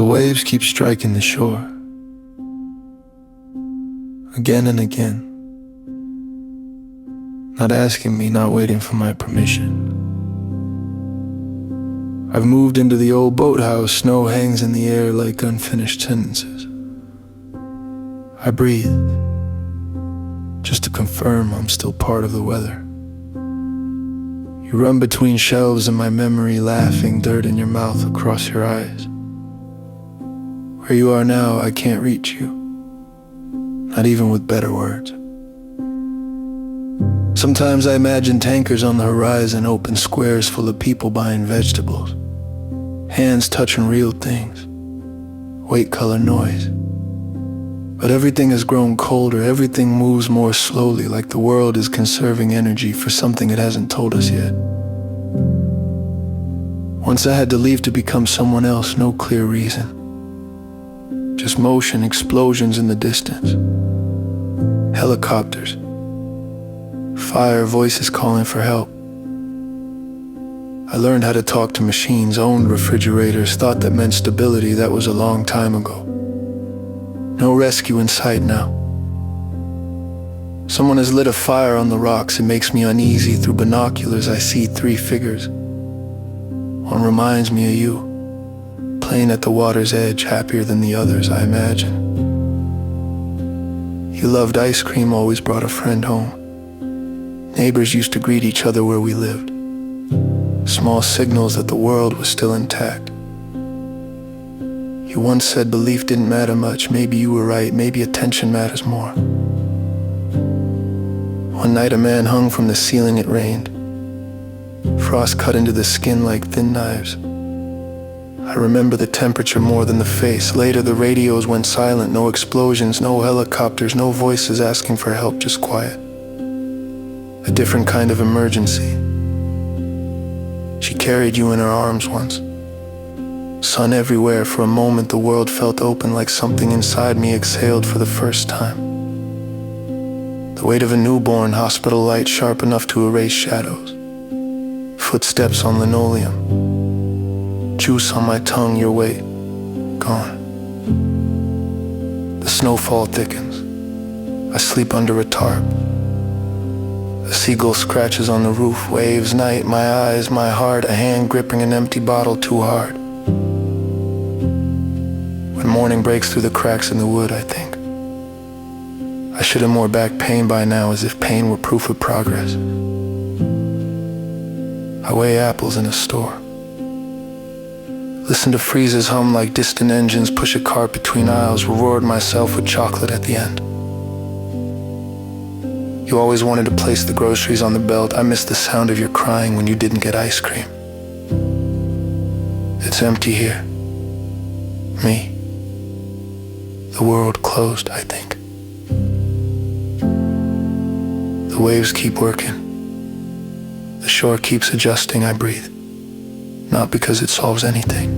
The waves keep striking the shore, again and again, not asking me, not waiting for my permission. I've moved into the old boathouse, snow hangs in the air like unfinished sentences. I breathe, just to confirm I'm still part of the weather. You run between shelves in my memory, laughing, dirt in your mouth, across your eyes. Where you are now, I can't reach you, not even with better words. Sometimes I imagine tankers on the horizon, open squares full of people buying vegetables, hands touching real things, white color noise. But everything has grown colder, everything moves more slowly, like the world is conserving energy for something it hasn't told us yet. Once I had to leave to become someone else, no clear reason. Just motion, explosions in the distance. Helicopters. Fire, voices calling for help. I learned how to talk to machines, owned refrigerators, thought that meant stability. That was a long time ago. No rescue in sight now. Someone has lit a fire on the rocks. It makes me uneasy. Through binoculars I see three figures. One reminds me of you, playing at the water's edge, happier than the others, I imagine. You loved ice cream, always brought a friend home. Neighbors used to greet each other where we lived. Small signals that the world was still intact. You once said belief didn't matter much. Maybe you were right, maybe attention matters more. One night a man hung from the ceiling, it rained. Frost cut into the skin like thin knives. I remember the temperature more than the face. Later the radios went silent, no explosions, no helicopters, no voices asking for help, just quiet. A different kind of emergency. She carried you in her arms once. Sun everywhere. For a moment the world felt open, like something inside me exhaled for the first time. The weight of a newborn, hospital light sharp enough to erase shadows. Footsteps on linoleum. Juice on my tongue, your weight gone. The snowfall thickens. I sleep under a tarp. A seagull scratches on the roof, waves, night, my eyes, my heart, a hand gripping an empty bottle too hard. When morning breaks through the cracks in the wood, I think I should have more back pain by now, as if pain were proof of progress. I weigh apples in a store. Listen to freezers hum like distant engines, push a cart between aisles, reward myself with chocolate at the end. You always wanted to place the groceries on the belt. I miss the sound of your crying when you didn't get ice cream. It's empty here. Me. The world closed, I think. The waves keep working. The shore keeps adjusting, I breathe. Not because it solves anything,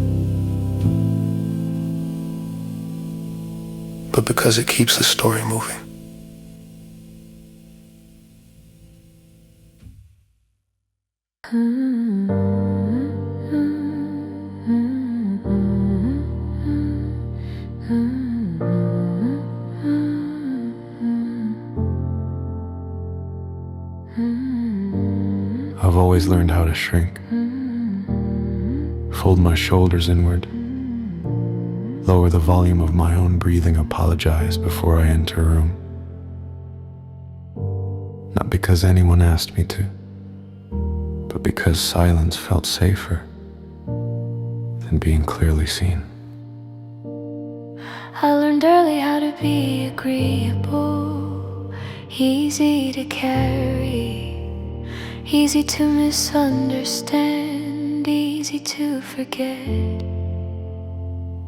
but because it keeps the story moving. I've always learned how to shrink. Fold my shoulders inward. Lower the volume of my own breathing. Apologize before I enter a room. Not because anyone asked me to, but because silence felt safer than being clearly seen. I learned early how to be agreeable, easy to carry, easy to misunderstand, easy to forget.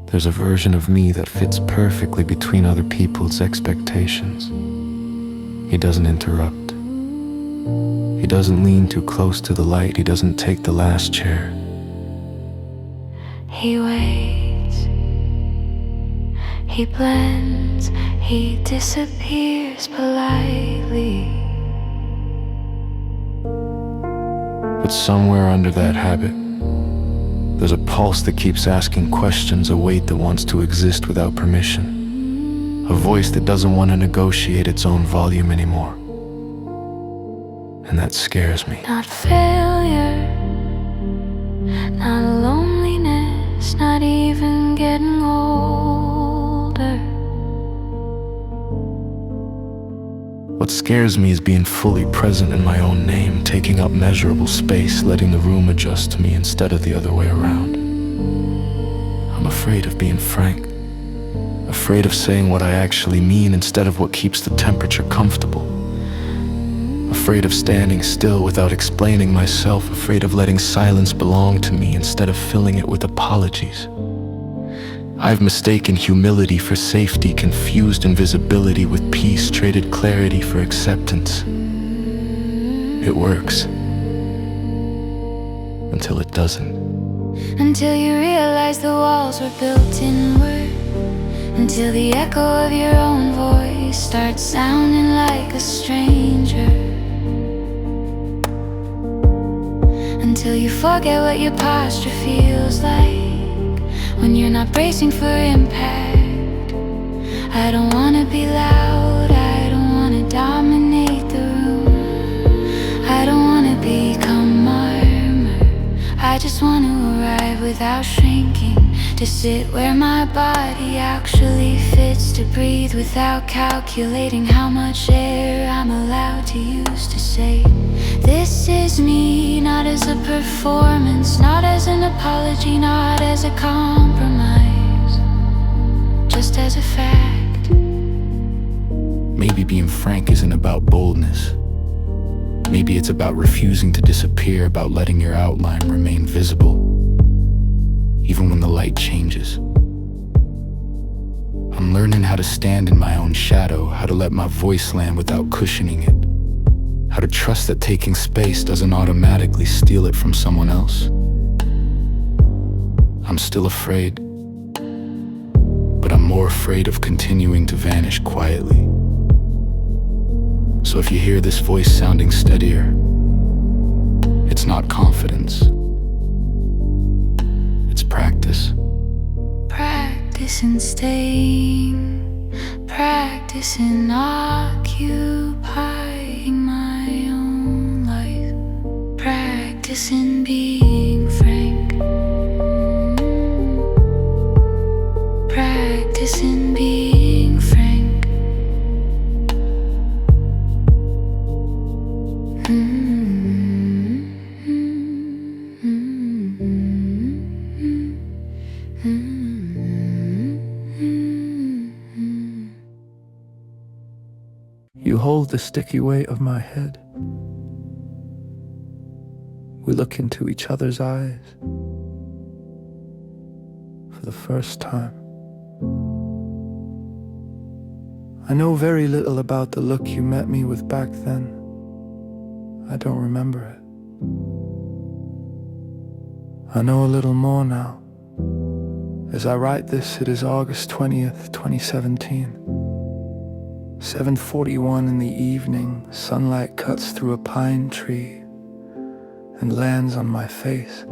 There's a version of me that fits perfectly between other people's expectations. He doesn't interrupt. He doesn't lean too close to the light. He doesn't take the last chair. He waits. He blends. He disappears politely. But somewhere under that habit, There's a pulse that keeps asking questions, a weight that wants to exist without permission, a voice that doesn't want to negotiate its own volume anymore. And that scares me. Not failure, not loneliness, not even getting older. What scares me is being fully present in my own name, taking up measurable space, letting the room adjust to me instead of the other way around. I'm afraid of being frank, afraid of saying what I actually mean instead of what keeps the temperature comfortable. Afraid of standing still without explaining myself, afraid of letting silence belong to me instead of filling it with apologies. I've mistaken humility for safety, confused invisibility with peace, traded clarity for acceptance. It works. Until it doesn't. Until you realize the walls were built inward. Until the echo of your own voice starts sounding like a stranger. Until you forget what your posture feels like when you're not bracing for impact. I don't wanna be loud, I don't wanna dominate the room, I don't wanna become armor. I just wanna arrive without shrinking, to sit where my body actually fits, to breathe without calculating how much air I'm allowed to use, to say this is me, not as a performance, not as an apology, not as a compromise, just as a fact. Maybe being frank isn't about boldness. Maybe it's about refusing to disappear, about letting your outline remain visible, even when the light changes. I'm learning how to stand in my own shadow, how to let my voice land without cushioning it, how to trust that taking space doesn't automatically steal it from someone else. I'm still afraid, but I'm more afraid of continuing to vanish quietly. So if you hear this voice sounding steadier, it's not confidence. It's practice. Practice in staying, practice in occupying my own life, practice in being frank, practice in being frank. You hold the sticky weight of my head. We look into each other's eyes for the first time. I know very little about the look you met me with back then. I don't remember it. I know a little more now. As I write this, it is August 20th, 2017. 7:41 in the evening, sunlight cuts through a pine tree and lands on my face.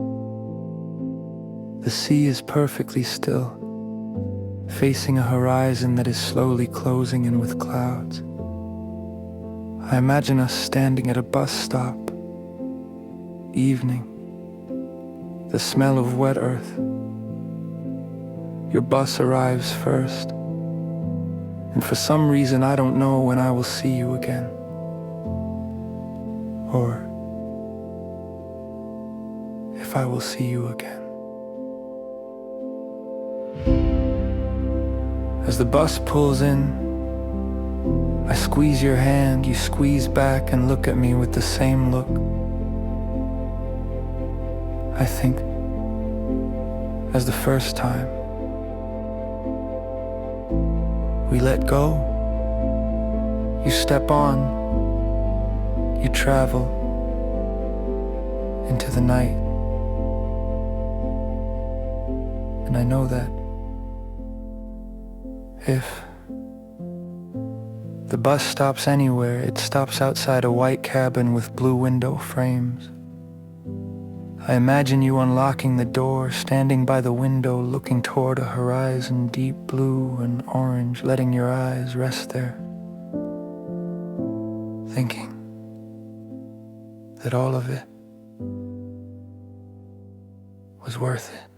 The sea is perfectly still, facing a horizon that is slowly closing in with clouds. I imagine us standing at a bus stop. Evening. The smell of wet earth. Your bus arrives first. And for some reason I don't know when I will see you again. Or if I will see you again. As the bus pulls in, I squeeze your hand, you squeeze back and look at me with the same look. I think, as the first time. We let go. You step on. You travel into the night. And I know that if the bus stops anywhere, it stops outside a white cabin with blue window frames. I imagine you unlocking the door, standing by the window, looking toward a horizon deep blue and orange, letting your eyes rest there, thinking that all of it was worth it.